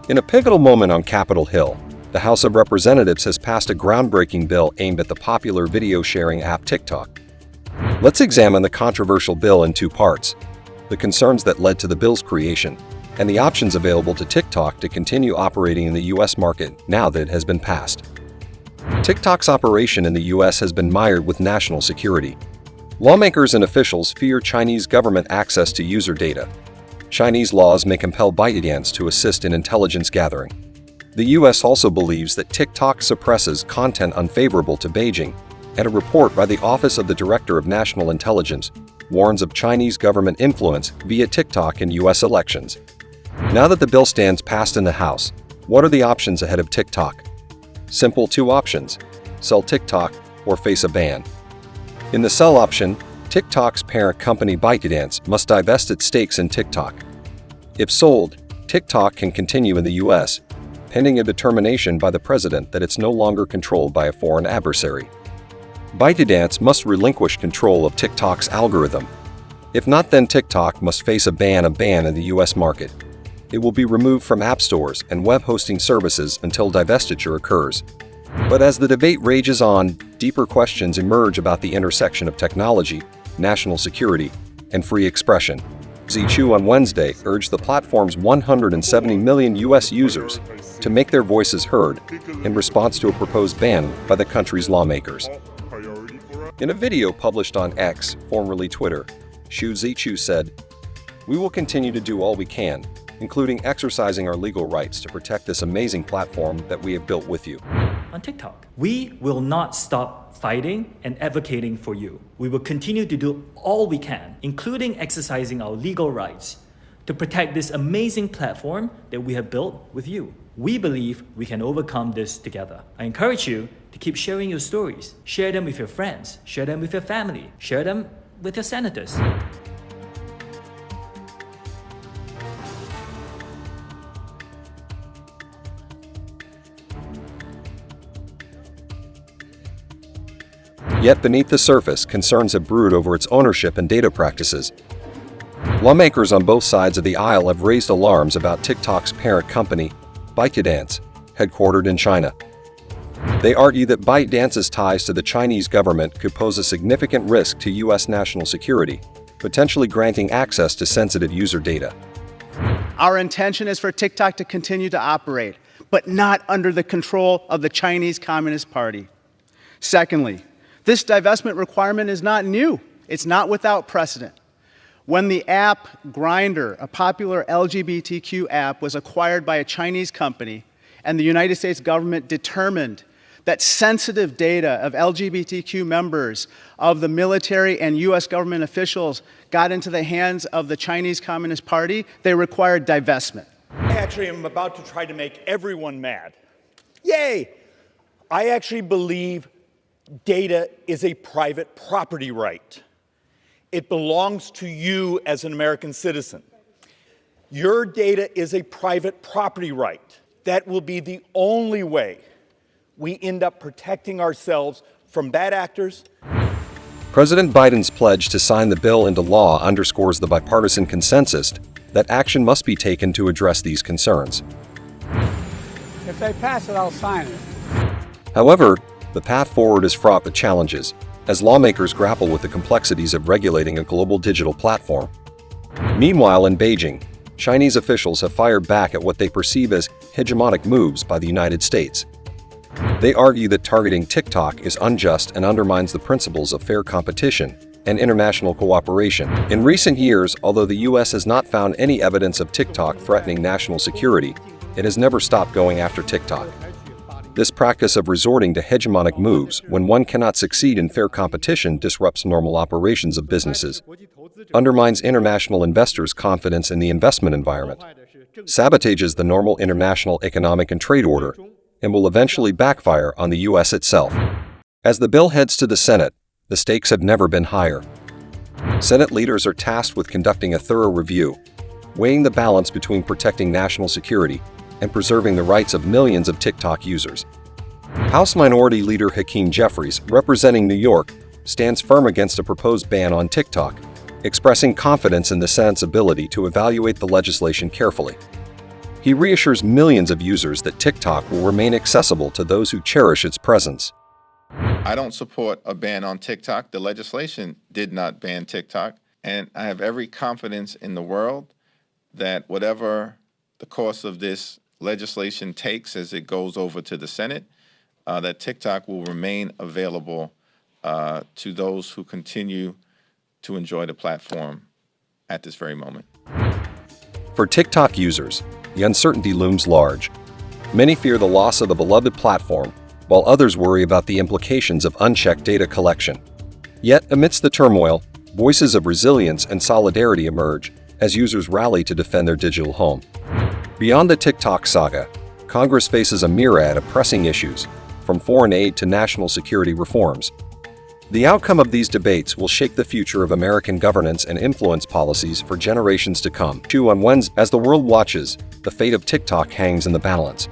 In a pivotal moment on Capitol Hill, the House of Representatives has passed a groundbreaking bill aimed at the popular video-sharing app TikTok. Let's examine the controversial bill in two parts: the concerns that led to the bill's creation, and the options available to TikTok to continue operating in the U.S. market now that it has been passed. TikTok's operation in the U.S. has been mired with national security. Lawmakers and officials fear Chinese government access to user data. Chinese laws may compel ByteDance to assist in intelligence gathering. The U.S. also believes that TikTok suppresses content unfavorable to Beijing, and a report by the Office of the Director of National Intelligence warns of Chinese government influence via TikTok in U.S. elections. Now that the bill stands passed in the House, what are the options ahead of TikTok? Simple two options: sell TikTok or face a ban. In the sell option, TikTok's parent company ByteDance must divest its stakes in TikTok. If sold, TikTok can continue in the U.S., pending a determination by the president that it's no longer controlled by a foreign adversary. ByteDance must relinquish control of TikTok's algorithm. If not, then TikTok must face a ban in the U.S. market. It will be removed from app stores and web hosting services until divestiture occurs. But as the debate rages on, deeper questions emerge about the intersection of technology, national security, and free expression. Zhichu on Wednesday urged the platform's 170 million U.S. users to make their voices heard in response to a proposed ban by the country's lawmakers. In a video published on X, formerly Twitter, Xu Zhichu said, "We will continue to do all we can, including exercising our legal rights to protect this amazing platform that we have built with you." On TikTok, we will not stop fighting and advocating for you. We will continue to do all we can, including exercising our legal rights, to protect this amazing platform that we have built with you. We believe we can overcome this together. I encourage you to keep sharing your stories. Share them with your friends. Share them with your family. Share them with your senators. Yet beneath the surface, concerns have brewed over its ownership and data practices. Lawmakers on both sides of the aisle have raised alarms about TikTok's parent company, ByteDance, headquartered in China. They argue that ByteDance's ties to the Chinese government could pose a significant risk to U.S. national security, potentially granting access to sensitive user data. Our intention is for TikTok to continue to operate, but not under the control of the Chinese Communist Party. Secondly, this divestment requirement is not new. It's not without precedent. When the app Grindr, a popular LGBTQ app, was acquired by a Chinese company, and the United States government determined that sensitive data of LGBTQ members of the military and U.S. government officials got into the hands of the Chinese Communist Party, they required divestment. I actually am about to try to make everyone mad. Yay! I actually believe data is a private property right. It belongs to you as an American citizen. Your data is a private property right. That will be the only way we end up protecting ourselves from bad actors. President Biden's pledge to sign the bill into law underscores the bipartisan consensus that action must be taken to address these concerns. If they pass it, I'll sign it. However, the path forward is fraught with challenges, as lawmakers grapple with the complexities of regulating a global digital platform. Meanwhile, in Beijing, Chinese officials have fired back at what they perceive as hegemonic moves by the United States. They argue that targeting TikTok is unjust and undermines the principles of fair competition and international cooperation. In recent years, although the U.S. has not found any evidence of TikTok threatening national security, it has never stopped going after TikTok. This practice of resorting to hegemonic moves when one cannot succeed in fair competition disrupts normal operations of businesses, undermines international investors' confidence in the investment environment, sabotages the normal international economic and trade order, and will eventually backfire on the U.S. itself. As the bill heads to the Senate, the stakes have never been higher. Senate leaders are tasked with conducting a thorough review, weighing the balance between protecting national security and preserving the rights of millions of TikTok users. House Minority Leader Hakeem Jeffries, representing New York, stands firm against a proposed ban on TikTok, expressing confidence in the Senate's ability to evaluate the legislation carefully. He reassures millions of users that TikTok will remain accessible to those who cherish its presence. I don't support a ban on TikTok. The legislation did not ban TikTok. And I have every confidence in the world that whatever the course of this legislation takes as it goes over to the Senate, that TikTok will remain available to those who continue to enjoy the platform at this very moment. For TikTok users, the uncertainty looms large. Many fear the loss of the beloved platform, while others worry about the implications of unchecked data collection. Yet, amidst the turmoil, voices of resilience and solidarity emerge as users rally to defend their digital home. Beyond the TikTok saga, Congress faces a myriad of pressing issues, from foreign aid to national security reforms. The outcome of these debates will shape the future of American governance and influence policies for generations to come. On Wednesday, as the world watches, the fate of TikTok hangs in the balance.